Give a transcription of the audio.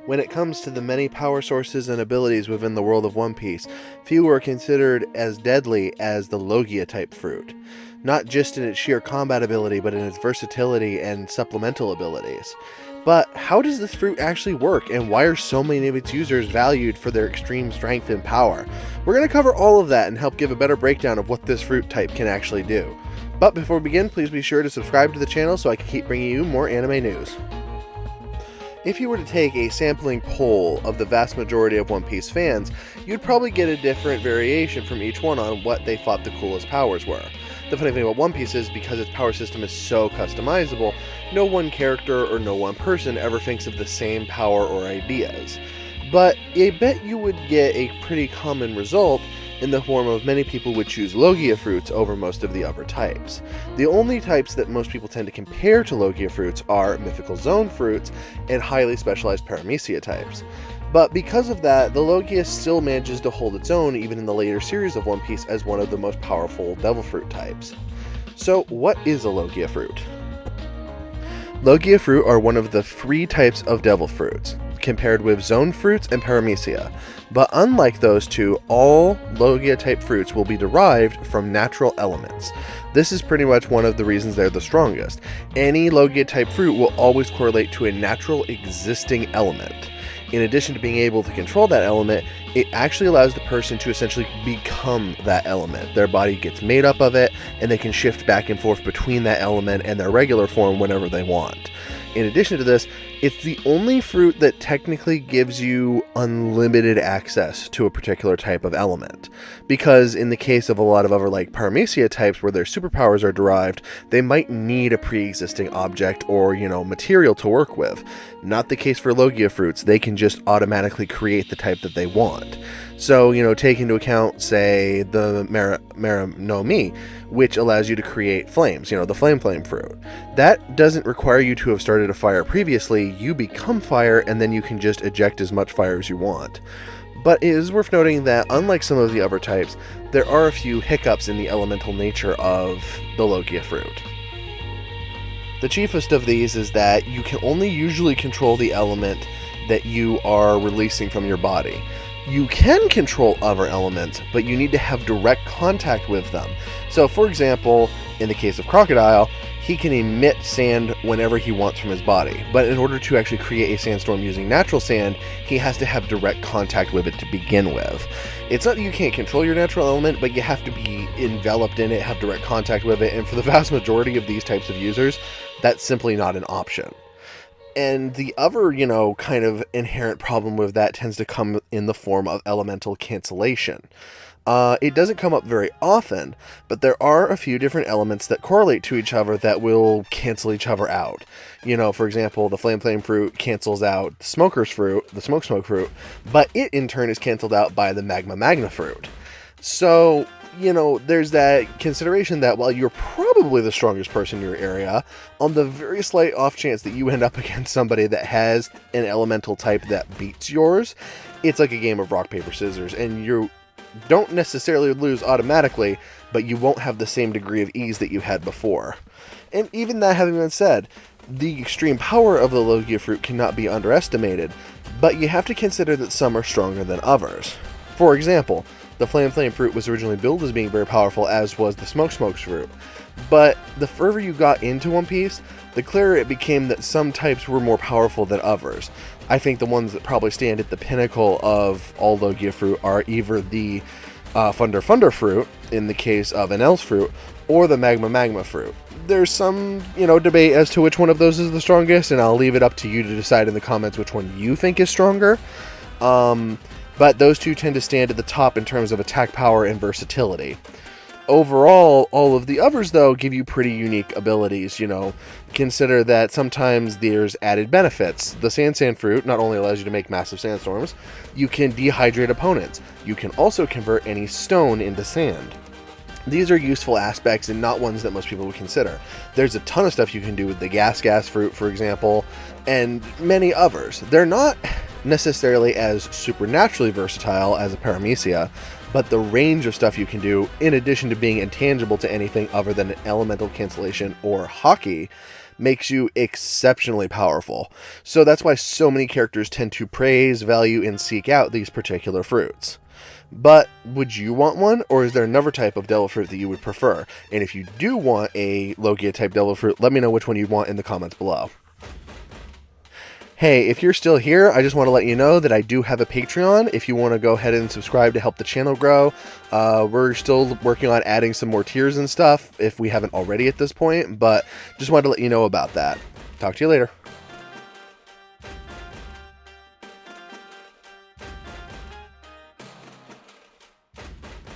When it comes to the many power sources and abilities within the world of One Piece, few are considered as deadly as the Logia type fruit. Not just in its sheer combat ability, but in its versatility and supplemental abilities. But how does this fruit actually work, and why are so many of its users valued for their extreme strength and power? We're going to cover all of that and help give a better breakdown of what this fruit type can actually do. But before we begin, please be sure to subscribe to the channel so I can keep bringing you more anime news. If you were to take a sampling poll of the vast majority of One Piece fans, you'd probably get a different variation from each one on what they thought the coolest powers were. The funny thing about One Piece is, because its power system is so customizable, no one character or no one person ever thinks of the same power or ideas. But I bet you would get a pretty common result in the form of many people would choose Logia fruits over most of the other types. The only types that most people tend to compare to Logia fruits are mythical zone fruits and highly specialized paramecia types. But because of that, the Logia still manages to hold its own even in the later series of One Piece as one of the most powerful devil fruit types. So what is a Logia fruit? Logia fruit are one of the three types of devil fruits, compared with zone fruits and paramecia. But unlike those two, all Logia type fruits will be derived from natural elements. This is pretty much one of the reasons they're the strongest. Any Logia type fruit will always correlate to a natural existing element. In addition to being able to control that element, it actually allows the person to essentially become that element. Their body gets made up of it, and they can shift back and forth between that element and their regular form whenever they want. In addition to this, it's the only fruit that technically gives you unlimited access to a particular type of element. Because in the case of a lot of other like paramecia types where their superpowers are derived, they might need a pre-existing object or, material to work with. Not the case for Logia fruits. They can just automatically create the type that they want. So, take into account, say, the Mara no Mi, which allows you to create flames, the flame fruit. That doesn't require you to have started a fire previously. You become fire, and then you can just eject as much fire as you want. But it is worth noting that, unlike some of the other types, there are a few hiccups in the elemental nature of the Logia fruit. The chiefest of these is that you can only usually control the element that you are releasing from your body. You can control other elements, but you need to have direct contact with them. So, for example, in the case of Crocodile, he can emit sand whenever he wants from his body. But in order to actually create a sandstorm using natural sand, he has to have direct contact with it to begin with. It's not that you can't control your natural element, but you have to be enveloped in it, have direct contact with it, and for the vast majority of these types of users, that's simply not an option. And the other, kind of inherent problem with that tends to come in the form of elemental cancellation. It doesn't come up very often, but there are a few different elements that correlate to each other that will cancel each other out. For example, the flame fruit cancels out the smoker's fruit, the smoke fruit, but it in turn is canceled out by the magma fruit. So, there's that consideration that while you're probably the strongest person in your area, on the very slight off chance that you end up against somebody that has an elemental type that beats yours, it's like a game of rock, paper, scissors, and you don't necessarily lose automatically, but you won't have the same degree of ease that you had before. And even that having been said, the extreme power of the Logia fruit cannot be underestimated, but you have to consider that some are stronger than others. For example, the flame fruit was originally billed as being very powerful, as was the smoke fruit. But the further you got into One Piece, the clearer it became that some types were more powerful than others. I think the ones that probably stand at the pinnacle of all Logia fruit are either the Thunder fruit, in the case of Enel's fruit, or the magma fruit. There's some, debate as to which one of those is the strongest, and I'll leave it up to you to decide in the comments which one you think is stronger. But those two tend to stand at the top in terms of attack power and versatility. Overall, all of the others, though, give you pretty unique abilities, Consider that sometimes there's added benefits. The sand fruit not only allows you to make massive sandstorms, you can dehydrate opponents. You can also convert any stone into sand. These are useful aspects and not ones that most people would consider. There's a ton of stuff you can do with the gas fruit, for example, and many others. They're not necessarily as supernaturally versatile as a paramecia, but the range of stuff you can do, in addition to being intangible to anything other than an elemental cancellation or hockey, makes you exceptionally powerful. So that's why so many characters tend to praise, value, and seek out these particular fruits. But would you want one, or is there another type of devil fruit that you would prefer? And if you do want a Logia type devil fruit, let me know which one you want in the comments below. Hey, if you're still here, I just want to let you know that I do have a Patreon if you want to go ahead and subscribe to help the channel grow. We're still working on adding some more tiers and stuff if we haven't already at this point, but just wanted to let you know about that. Talk to you later.